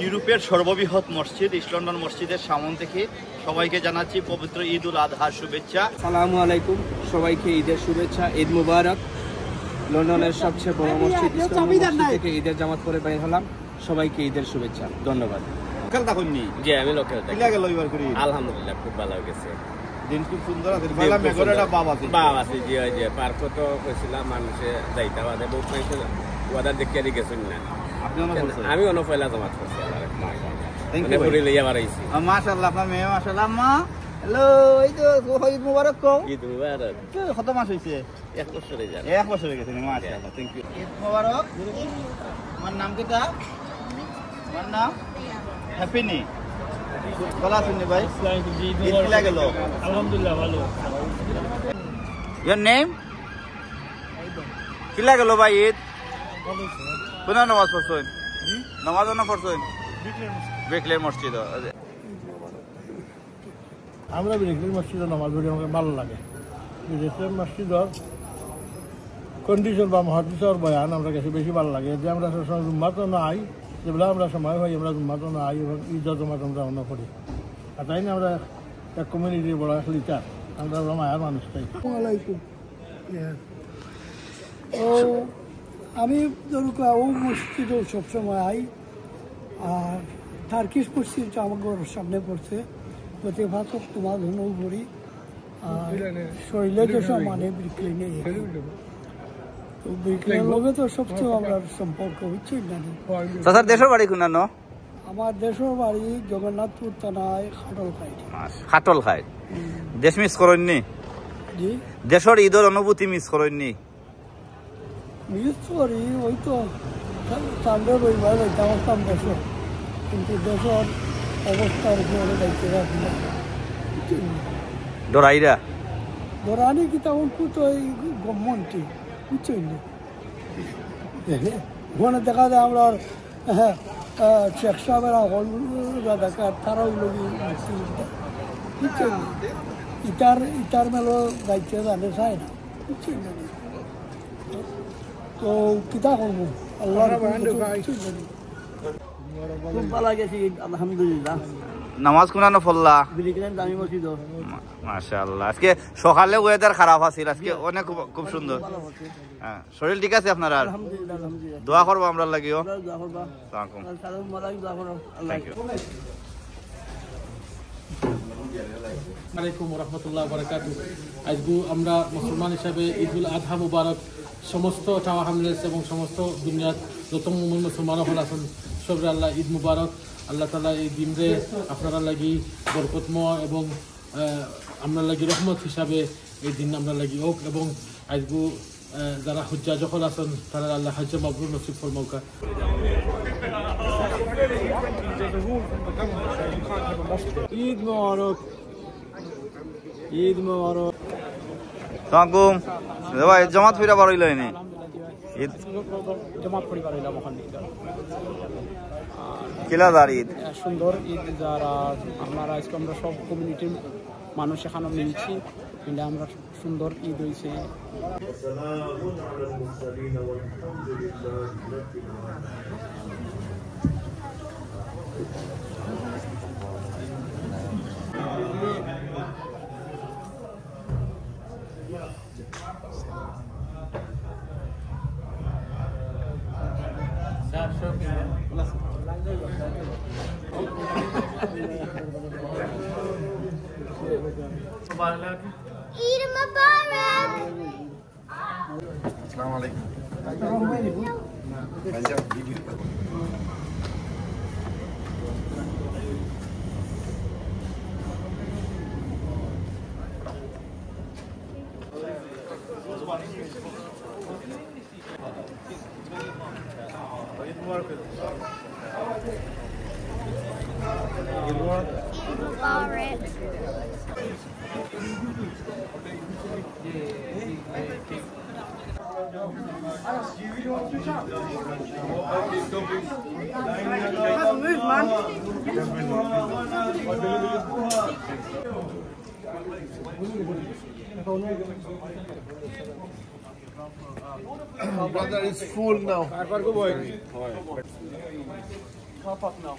ইউরোপের সর্ববৃহৎ মসজিদ ইস্ট লন্ডন মসজিদের সামন থেকে সবাইকে জানাচ্ছি পবিত্র ঈদ উল আজহার শুভেচ্ছা। আসসালামু আলাইকুম, সবাইকে ঈদের শুভেচ্ছা, ঈদ মুবারক। লন্ডনের সবচেয়ে বড় মসজিদ ইস্ট লন্ডন মসজিদ থেকে ঈদের জামাত পরে বের হলাম, সবাইকে ঈদের শুভেচ্ছা, ধন্যবাদ। লোকাল থাকুননি? জি, আমি লোকাল থাকি। কিলা গেল এবার করি? আলহামদুলিল্লাহ খুব ভালো গেছে, দিন খুব সুন্দর আছে। বালা মেঘরেটা বাবা আছে, বাবা আছে। জি জি, পার্ক তো কইছিলাম মানুষে যাইতা বাদে বহুত মানুষে ওয়াদার দেখে দি গেছেন না। আপনি অনেক করছেন? আমি অন্য পয়লা জামাত করছি। থ্যাংক ইউ পরে লইয়া বাড়াইছি। মাশাআল্লাহ, আপনার মেয়ে মাশাআল্লাহ। আম্মা হ্যালো, এই তো ঈদ মুবারক কও। ঈদ মুবারক। কত মাস হইছে? 1 বছর হয়ে যায়। 1 বছর হয়ে গেছে। মাশাআল্লাহ, থ্যাংক ইউ। ঈদ মুবারক। আমার নাম কিটা? আমার নাম হ্যাপি নি। ভালো আছেন ভাই? ঈদ কিলা গেল? আলহামদুলিল্লাহ ভালো। Your name? কিলা গেল ভাই ঈদ? কোন নামাজ পড়ছেন? নামাজ না পড়ছেন? বেকলে মসজিদ। আমরা বেকলে মসজিদে নামাজ পড়ি, আমাকে ভালো লাগে। বিদেশের মসজিদের কন্ডিশন বা মহাদিসের বয়ান আমরা কাছে বেশি ভালো লাগে। যে আমরা সবসময় জুম্মাতও নাই, যেগুলো আমরা সময় হয় আমরা জুম্মাতও নাই এবং ঈদের জমাত আমরা অন্য করি। আর তাই না আমরা এক কমিউনিটির বড় লিটার, আমরা মায়ের মানুষ তাই। আসসালামাইকুম। ও আমি ধরুক ও মসজিদে সবসময় আই, আর টার্কিশ মসজিদটা আমার ঘরের সামনে পড়ছে, প্রতি ভাষক তোমার ধনও করি। আর শৈলে যে মানে ব্রিকলিনে, তো ব্রিকলিনের লগে তো সবচেয়ে আমরা সম্পর্ক হচ্ছে না। স্যার দেশের বাড়ি কোন? আমার দেশের বাড়ি জগন্নাথপুর থানায় খাটল খাই। খাটল খাই। দেশ মিস করেননি? জি, দেশের ঈদের অনুভূতি মিস করেননি? মিস করি, ওই তো সামনে রবিবার যাইতাম আসতাম দেশের, কিন্তু দেশের অবস্থার উপরে দায়িত্ব রাখি না। ডরাইরা ধরানি কি তখন তো এই গভর্নমেন্টই বুঝছেন না, ওখানে দেখা যায় আমরা শেখ সাহেবেরা হলরা দেখা তারাও লোক বুঝছেন না, ইটার মেলো দায়িত্ব জানে চায় না, বুঝছেন না। তো কিতা করবো, আল্লাহ খুব ভালো গেছি আলহামদুলিল্লাহ। নামাজ কোনানো পড়লা? দামি মসজিদ। মাশাআল্লাহ। আজকে সকালে ওয়েদার খারাপ আছিল, আজকে অনেক খুব সুন্দর। হ্যাঁ, শরীর ঠিক আছে আপনার? আর আলহামদুলিল্লাহ আলহামদুলিল্লাহ। দোয়া করবো আমরা লাগিও। দোয়া করবা। আসসালামু আলাইকুম। সালাম আলাইকুম, দোয়া করো। আল্লাহ আলাইকুম রহমতুল্লাহ বারাকাতু। আজকে আমরা মুসলমান হিসাবে ঈদ উল আজহা মুবারক সমস্ত টাওয়া হামলেস এবং সমস্ত দুনিয়ার যত মুসলমান হল আছেন সবরে আল্লাহ ঈদ মুবারক। আল্লাহ তালা এই দিনরে আপনারা লাগি বরকতময় এবং আমরা লাগি রহমত হিসাবে এই দিন আমরা লাগি হোক, এবং আজকে যারা হজ্জা যখন আছেন তারা আল্লাহ হজ্জ মাবরুর নসিব ফরমাউকা। ঈদ মুবারক, ঈদ মুবারক। সালাম ভাই, জামাত ফিরা বার হইল নি? ঈদ জামাত পরিবার হইলাম ওখানে কিলা দার ঈদ সুন্দর ঈদ। যারা আপনারা আজকে আমরা সব কমিউনিটির মানুষ এখানে মিলছি, মিলে আমরা সুন্দর ঈদ হয়েছে। Eid Mubarak. Assalamu alaikum. Mubarak. Brother is full now. top up now.